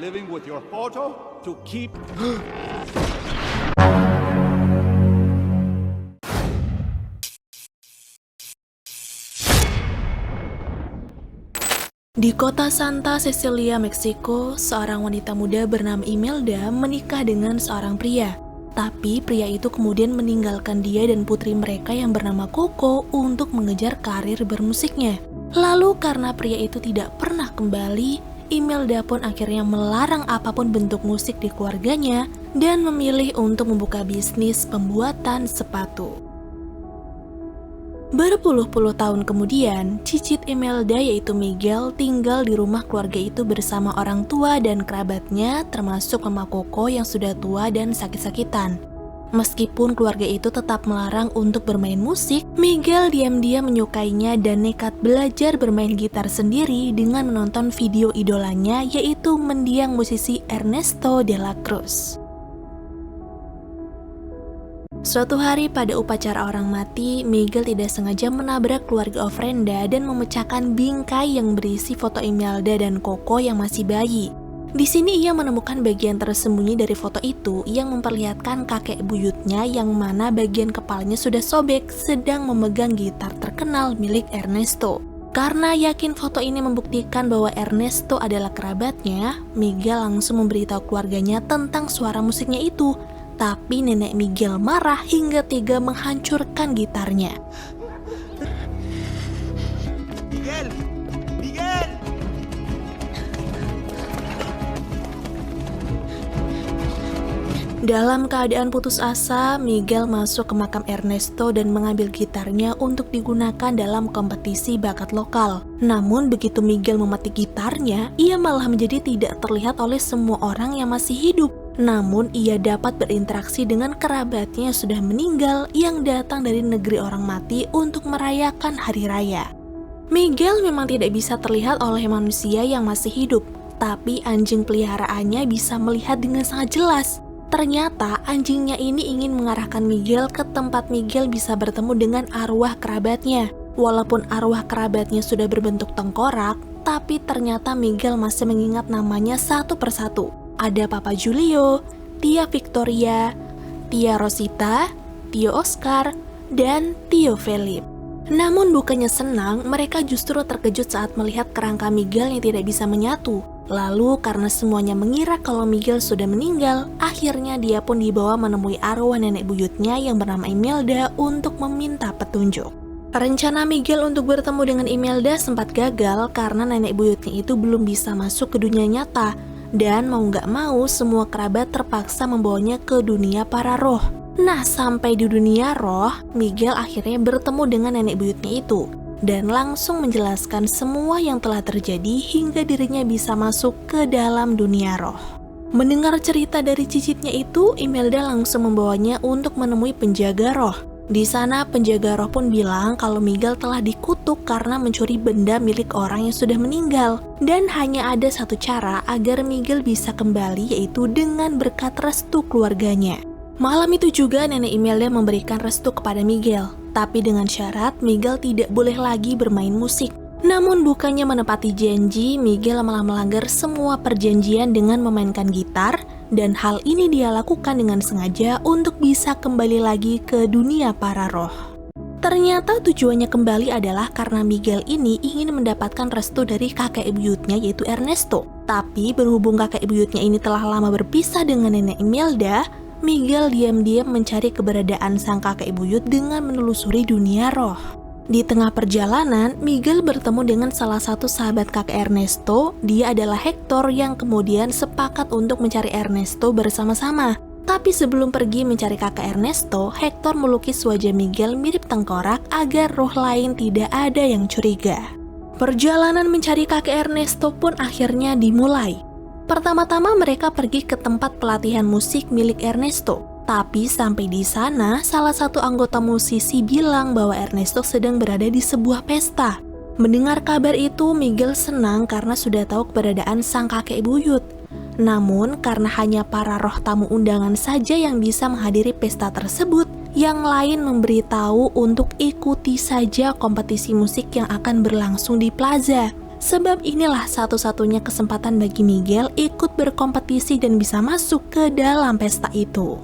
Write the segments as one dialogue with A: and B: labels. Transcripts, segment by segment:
A: living with your photo to keep...
B: Di kota Santa Cecilia, Meksiko, seorang wanita muda bernama Imelda menikah dengan seorang pria. Tapi pria itu kemudian meninggalkan dia dan putri mereka yang bernama Coco untuk mengejar karir bermusiknya. Lalu karena pria itu tidak pernah kembali, Imelda pun akhirnya melarang apapun bentuk musik di keluarganya dan memilih untuk membuka bisnis pembuatan sepatu. Berpuluh-puluh tahun kemudian, cicit Imelda yaitu Miguel tinggal di rumah keluarga itu bersama orang tua dan kerabatnya termasuk Mama Coco yang sudah tua dan sakit-sakitan. Meskipun keluarga itu tetap melarang untuk bermain musik, Miguel diam-diam menyukainya dan nekat belajar bermain gitar sendiri dengan menonton video idolanya yaitu mendiang musisi Ernesto de la Cruz. Suatu hari pada upacara orang mati, Miguel tidak sengaja menabrak keluarga ofrenda dan memecahkan bingkai yang berisi foto Imelda dan Coco yang masih bayi. Di sini ia menemukan bagian tersembunyi dari foto itu yang memperlihatkan kakek buyutnya yang mana bagian kepalanya sudah sobek sedang memegang gitar terkenal milik Ernesto. Karena yakin foto ini membuktikan bahwa Ernesto adalah kerabatnya, Miguel langsung memberitahu keluarganya tentang suara musiknya itu. Tapi nenek Miguel marah hingga tega menghancurkan gitarnya.
A: Miguel! Miguel!
B: Dalam keadaan putus asa, Miguel masuk ke makam Ernesto dan mengambil gitarnya untuk digunakan dalam kompetisi bakat lokal. Namun begitu Miguel memetik gitarnya, ia malah menjadi tidak terlihat oleh semua orang yang masih hidup. Namun ia dapat berinteraksi dengan kerabatnya yang sudah meninggal yang datang dari negeri orang mati untuk merayakan hari raya. Miguel memang tidak bisa terlihat oleh manusia yang masih hidup, tapi anjing peliharaannya bisa melihat dengan sangat jelas. Ternyata anjingnya ini ingin mengarahkan Miguel ke tempat Miguel bisa bertemu dengan arwah kerabatnya. Walaupun arwah kerabatnya sudah berbentuk tengkorak, tapi ternyata Miguel masih mengingat namanya satu persatu. Ada Papa Julio, Tia Victoria, Tia Rosita, Tio Oscar, dan Tio Philip. Namun bukannya senang, mereka justru terkejut saat melihat kerangka Miguel yang tidak bisa menyatu. Lalu karena semuanya mengira kalau Miguel sudah meninggal, akhirnya dia pun dibawa menemui arwah nenek buyutnya yang bernama Imelda untuk meminta petunjuk. Rencana Miguel untuk bertemu dengan Imelda sempat gagal karena nenek buyutnya itu belum bisa masuk ke dunia nyata. Dan mau gak mau semua kerabat terpaksa membawanya ke dunia para roh. Nah sampai di dunia roh, Miguel akhirnya bertemu dengan nenek buyutnya itu dan langsung menjelaskan semua yang telah terjadi hingga dirinya bisa masuk ke dalam dunia roh. Mendengar cerita dari cicitnya itu, Imelda langsung membawanya untuk menemui penjaga roh. Di sana penjaga roh pun bilang kalau Miguel telah dikutuk karena mencuri benda milik orang yang sudah meninggal. Dan hanya ada satu cara agar Miguel bisa kembali, yaitu dengan berkat restu keluarganya. Malam itu juga nenek Imelda memberikan restu kepada Miguel. Tapi dengan syarat Miguel tidak boleh lagi bermain musik. Namun bukannya menepati janji, Miguel malah melanggar semua perjanjian dengan memainkan gitar. Dan hal ini dia lakukan dengan sengaja untuk bisa kembali lagi ke dunia para roh. Ternyata tujuannya kembali adalah karena Miguel ini ingin mendapatkan restu dari kakek buyutnya yaitu Ernesto. Tapi berhubung kakek buyutnya ini telah lama berpisah dengan nenek Imelda, Miguel diam-diam mencari keberadaan sang kakek buyut dengan menelusuri dunia roh. Di tengah perjalanan, Miguel bertemu dengan salah satu sahabat kakek Ernesto. Dia adalah Hector yang kemudian sepakat untuk mencari Ernesto bersama-sama. Tapi sebelum pergi mencari kakek Ernesto, Hector melukis wajah Miguel mirip tengkorak agar roh lain tidak ada yang curiga. Perjalanan mencari kakek Ernesto pun akhirnya dimulai. Pertama-tama mereka pergi ke tempat pelatihan musik milik Ernesto. Tapi sampai di sana, salah satu anggota musisi bilang bahwa Ernesto sedang berada di sebuah pesta. Mendengar kabar itu, Miguel senang karena sudah tahu keberadaan sang kakek buyut. Namun, karena hanya para roh tamu undangan saja yang bisa menghadiri pesta tersebut, yang lain memberitahu untuk ikuti saja kompetisi musik yang akan berlangsung di plaza. Sebab inilah satu-satunya kesempatan bagi Miguel ikut berkompetisi dan bisa masuk ke dalam pesta itu.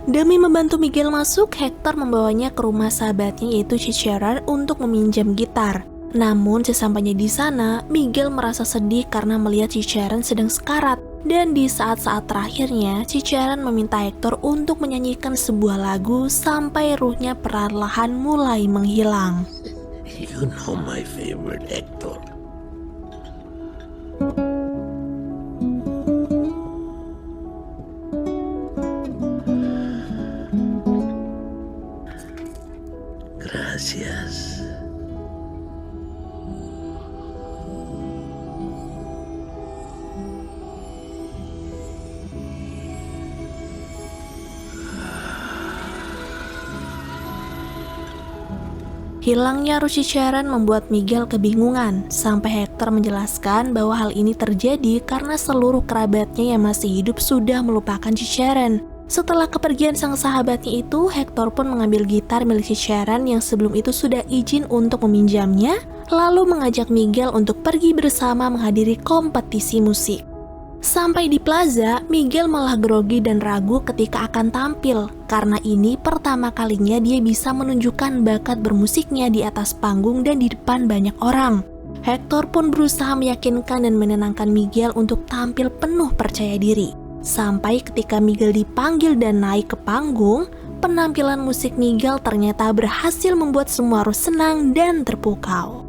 B: Demi membantu Miguel masuk, Hector membawanya ke rumah sahabatnya yaitu Chicharon untuk meminjam gitar. Namun sesampainya di sana, Miguel merasa sedih karena melihat Chicharon sedang sekarat. Dan di saat-saat terakhirnya, Chicharon meminta Hector untuk menyanyikan sebuah lagu sampai ruhnya perlahan mulai menghilang.
C: You know my favorite Hector. Gracias.
B: Hilangnya ruh Chicharon membuat Miguel kebingungan, sampai Hector menjelaskan bahwa hal ini terjadi karena seluruh kerabatnya yang masih hidup sudah melupakan Chicharon. Setelah kepergian sang sahabatnya itu, Hector pun mengambil gitar milik Chicharon yang sebelum itu sudah izin untuk meminjamnya, lalu mengajak Miguel untuk pergi bersama menghadiri kompetisi musik. Sampai di plaza, Miguel malah grogi dan ragu ketika akan tampil, karena ini pertama kalinya dia bisa menunjukkan bakat bermusiknya di atas panggung dan di depan banyak orang. Hector pun berusaha meyakinkan dan menenangkan Miguel untuk tampil penuh percaya diri. Sampai ketika Miguel dipanggil dan naik ke panggung, penampilan musik Miguel ternyata berhasil membuat semua harus senang dan terpukau.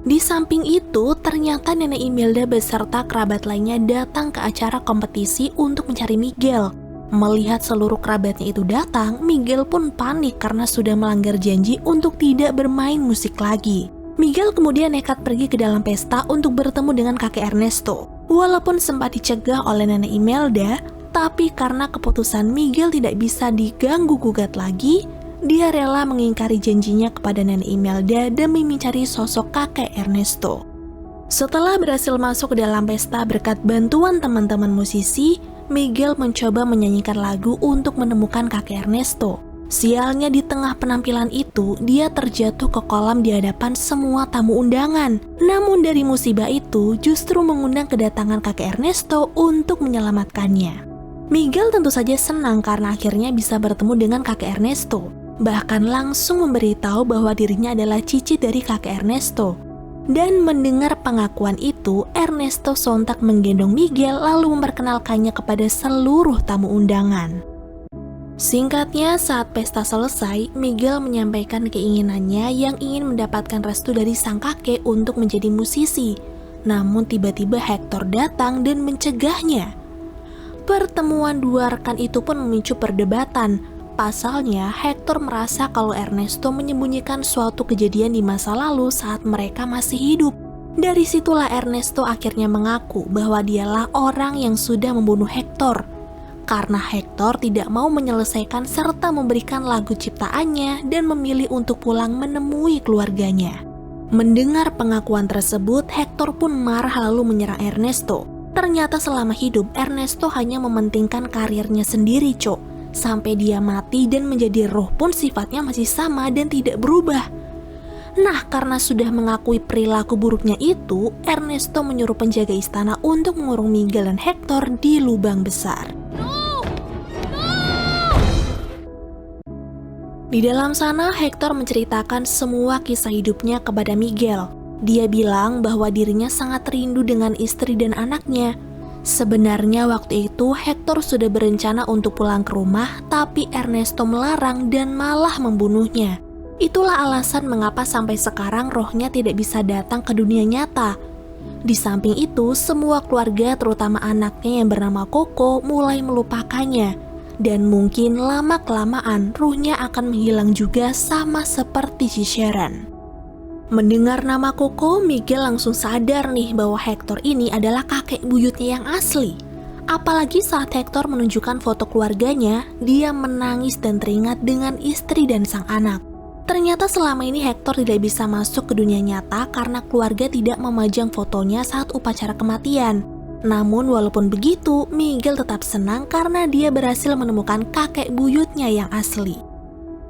B: Di samping itu, ternyata Nenek Imelda beserta kerabat lainnya datang ke acara kompetisi untuk mencari Miguel. Melihat seluruh kerabatnya itu datang, Miguel pun panik karena sudah melanggar janji untuk tidak bermain musik lagi. Miguel kemudian nekat pergi ke dalam pesta untuk bertemu dengan kakek Ernesto. Walaupun sempat dicegah oleh Nenek Imelda, tapi karena keputusan Miguel tidak bisa diganggu-gugat lagi, dia rela mengingkari janjinya kepada Nenek Imelda demi mencari sosok kakek Ernesto. Setelah berhasil masuk ke dalam pesta berkat bantuan teman-teman musisi, Miguel mencoba menyanyikan lagu untuk menemukan kakek Ernesto. Sialnya di tengah penampilan itu, dia terjatuh ke kolam di hadapan semua tamu undangan. Namun dari musibah itu justru mengundang kedatangan kakek Ernesto untuk menyelamatkannya. Miguel tentu saja senang karena akhirnya bisa bertemu dengan kakek Ernesto. Bahkan langsung memberitahu bahwa dirinya adalah cicit dari kakek Ernesto. Dan mendengar pengakuan itu, Ernesto sontak menggendong Miguel lalu memperkenalkannya kepada seluruh tamu undangan. Singkatnya, saat pesta selesai, Miguel menyampaikan keinginannya yang ingin mendapatkan restu dari sang kakek untuk menjadi musisi. Namun tiba-tiba Hector datang dan mencegahnya. Pertemuan dua rekan itu pun memicu perdebatan. Pasalnya, Hector merasa kalau Ernesto menyembunyikan suatu kejadian di masa lalu saat mereka masih hidup. Dari situlah Ernesto akhirnya mengaku bahwa dialah orang yang sudah membunuh Hector. Karena Hector tidak mau menyelesaikan serta memberikan lagu ciptaannya dan memilih untuk pulang menemui keluarganya. Mendengar pengakuan tersebut, Hector pun marah lalu menyerang Ernesto. Ternyata selama hidup, Ernesto hanya mementingkan karirnya sendiri, Cok. Sampai dia mati dan menjadi roh pun sifatnya masih sama dan tidak berubah. Nah, karena sudah mengakui perilaku buruknya itu, Ernesto menyuruh penjaga istana untuk mengurung Miguel dan Hector di lubang besar. Di dalam sana, Hector menceritakan semua kisah hidupnya kepada Miguel. Dia bilang bahwa dirinya sangat rindu dengan istri dan anaknya. Sebenarnya waktu itu Hector sudah berencana untuk pulang ke rumah, tapi Ernesto melarang dan malah membunuhnya. Itulah alasan mengapa sampai sekarang rohnya tidak bisa datang ke dunia nyata. Di samping itu, semua keluarga terutama anaknya yang bernama Coco mulai melupakannya. Dan mungkin lama-kelamaan ruhnya akan menghilang juga sama seperti Chicharon. Mendengar nama Coco, Miguel langsung sadar nih bahwa Hector ini adalah kakek buyutnya yang asli. Apalagi saat Hector menunjukkan foto keluarganya, dia menangis dan teringat dengan istri dan sang anak. Ternyata selama ini Hector tidak bisa masuk ke dunia nyata karena keluarga tidak memajang fotonya saat upacara kematian. Namun walaupun begitu, Miguel tetap senang karena dia berhasil menemukan kakek buyutnya yang asli.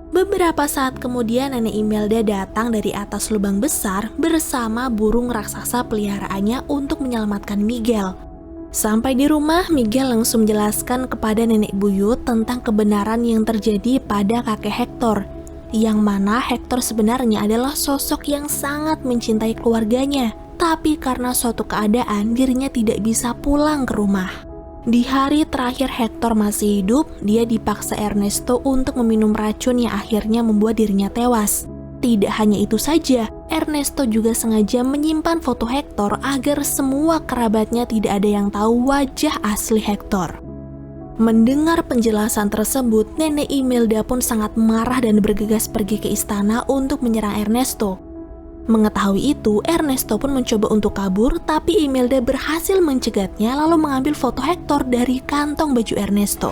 B: Beberapa saat kemudian Nenek Imelda datang dari atas lubang besar bersama burung raksasa peliharaannya untuk menyelamatkan Miguel. Sampai di rumah, Miguel langsung menjelaskan kepada Nenek Buyut tentang kebenaran yang terjadi pada kakek Hector, yang mana Hector sebenarnya adalah sosok yang sangat mencintai keluarganya, tapi karena suatu keadaan dirinya tidak bisa pulang ke rumah. Di hari terakhir Hector masih hidup, dia dipaksa Ernesto untuk meminum racun yang akhirnya membuat dirinya tewas. Tidak hanya itu saja, Ernesto juga sengaja menyimpan foto Hector agar semua kerabatnya tidak ada yang tahu wajah asli Hector. Mendengar penjelasan tersebut, Nenek Imelda pun sangat marah dan bergegas pergi ke istana untuk menyerang Ernesto. Mengetahui itu, Ernesto pun mencoba untuk kabur, tapi Imelda berhasil mencegatnya lalu mengambil foto Hector dari kantong baju Ernesto.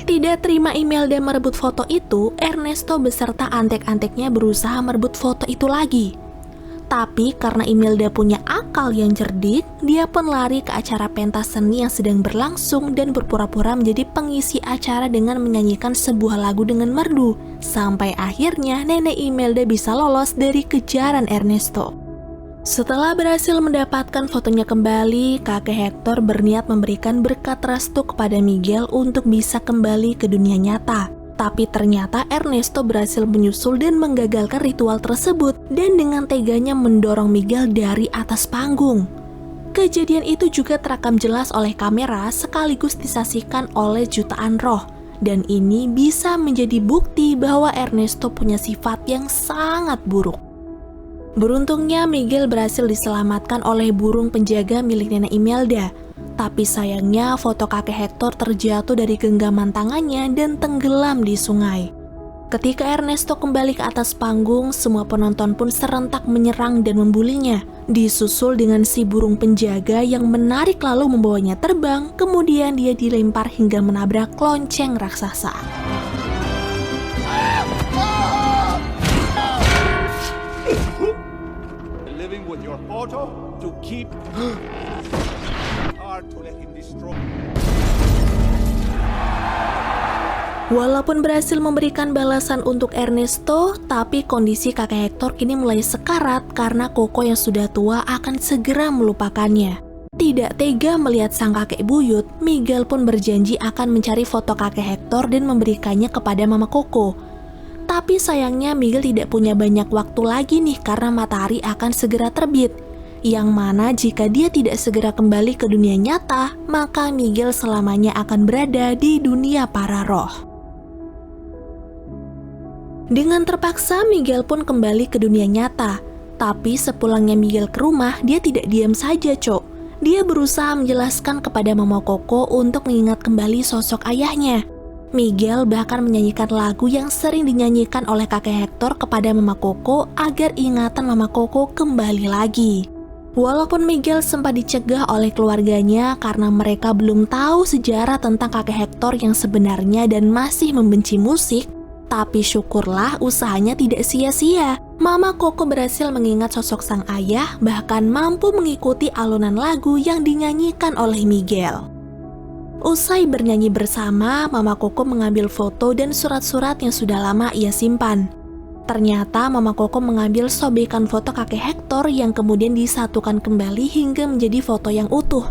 B: Tidak terima Imelda merebut foto itu, Ernesto beserta antek-anteknya berusaha merebut foto itu lagi. Tapi karena Imelda punya akal yang cerdik, dia pun lari ke acara pentas seni yang sedang berlangsung dan berpura-pura menjadi pengisi acara dengan menyanyikan sebuah lagu dengan merdu. Sampai akhirnya Nenek Imelda bisa lolos dari kejaran Ernesto. Setelah berhasil mendapatkan fotonya kembali, kakek Hector berniat memberikan berkat restu kepada Miguel untuk bisa kembali ke dunia nyata. Tapi ternyata Ernesto berhasil menyusul dan menggagalkan ritual tersebut dan dengan teganya mendorong Miguel dari atas panggung. Kejadian itu juga terekam jelas oleh kamera sekaligus disaksikan oleh jutaan roh. Dan ini bisa menjadi bukti bahwa Ernesto punya sifat yang sangat buruk. Beruntungnya Miguel berhasil diselamatkan oleh burung penjaga milik Nenek Imelda. Tapi sayangnya foto kakek Hector terjatuh dari genggaman tangannya dan tenggelam di sungai. Ketika Ernesto kembali ke atas panggung, semua penonton pun serentak menyerang dan membulinya. Disusul dengan si burung penjaga yang menarik lalu membawanya terbang, kemudian dia dilempar hingga menabrak lonceng raksasa.
A: Living with your photo to keep hard to let him destroy.
B: Walaupun berhasil memberikan balasan untuk Ernesto, tapi kondisi kakek Hector kini mulai sekarat karena Koko yang sudah tua akan segera melupakannya. Tidak tega melihat sang kakek buyut, Miguel pun berjanji akan mencari foto kakek Hector dan memberikannya kepada Mama Koko. Tapi sayangnya Miguel tidak punya banyak waktu lagi nih karena matahari akan segera terbit. Yang mana jika dia tidak segera kembali ke dunia nyata, maka Miguel selamanya akan berada di dunia para roh. Dengan terpaksa Miguel pun kembali ke dunia nyata. Tapi sepulangnya Miguel ke rumah, dia tidak diam saja, Cok. Dia berusaha menjelaskan kepada Mama Koko untuk mengingat kembali sosok ayahnya. Miguel bahkan menyanyikan lagu yang sering dinyanyikan oleh kakek Hector kepada Mama Koko agar ingatan Mama Koko kembali lagi. Walaupun Miguel sempat dicegah oleh keluarganya karena mereka belum tahu sejarah tentang kakek Hector yang sebenarnya dan masih membenci musik, tapi syukurlah usahanya tidak sia-sia. Mama Koko berhasil mengingat sosok sang ayah, bahkan mampu mengikuti alunan lagu yang dinyanyikan oleh Miguel. Usai bernyanyi bersama, Mama Koko mengambil foto dan surat-surat yang sudah lama ia simpan. Ternyata Mama Koko mengambil sobekan foto kakek Hector yang kemudian disatukan kembali hingga menjadi foto yang utuh.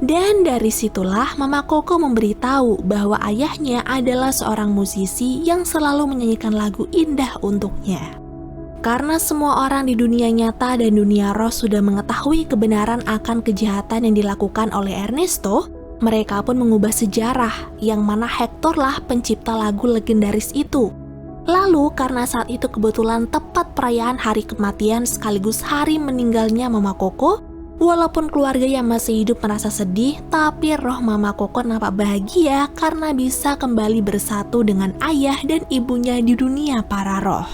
B: Dan dari situlah Mama Koko memberitahu bahwa ayahnya adalah seorang musisi yang selalu menyanyikan lagu indah untuknya. Karena semua orang di dunia nyata dan dunia roh sudah mengetahui kebenaran akan kejahatan yang dilakukan oleh Ernesto, mereka pun mengubah sejarah yang mana Hector lah pencipta lagu legendaris itu. Lalu karena saat itu kebetulan tepat perayaan hari kematian sekaligus hari meninggalnya Mama Koko, walaupun keluarga yang masih hidup merasa sedih, tapi roh Mama Koko nampak bahagia karena bisa kembali bersatu dengan ayah dan ibunya di dunia para roh.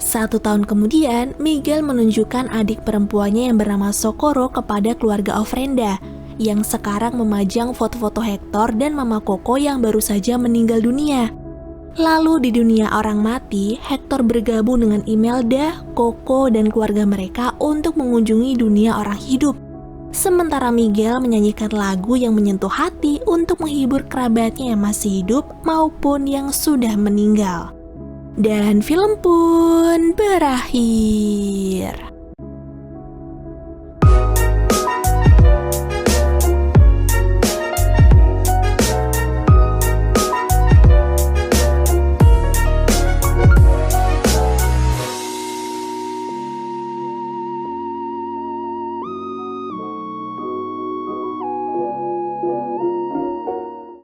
B: 1 tahun kemudian, Miguel menunjukkan adik perempuannya yang bernama Socorro kepada keluarga Ofrenda, yang sekarang memajang foto-foto Hector dan Mama Koko yang baru saja meninggal dunia. Lalu di dunia orang mati, Hector bergabung dengan Imelda, Coco, dan keluarga mereka untuk mengunjungi dunia orang hidup. Sementara Miguel menyanyikan lagu yang menyentuh hati untuk menghibur kerabatnya yang masih hidup maupun yang sudah meninggal. Dan film pun berakhir.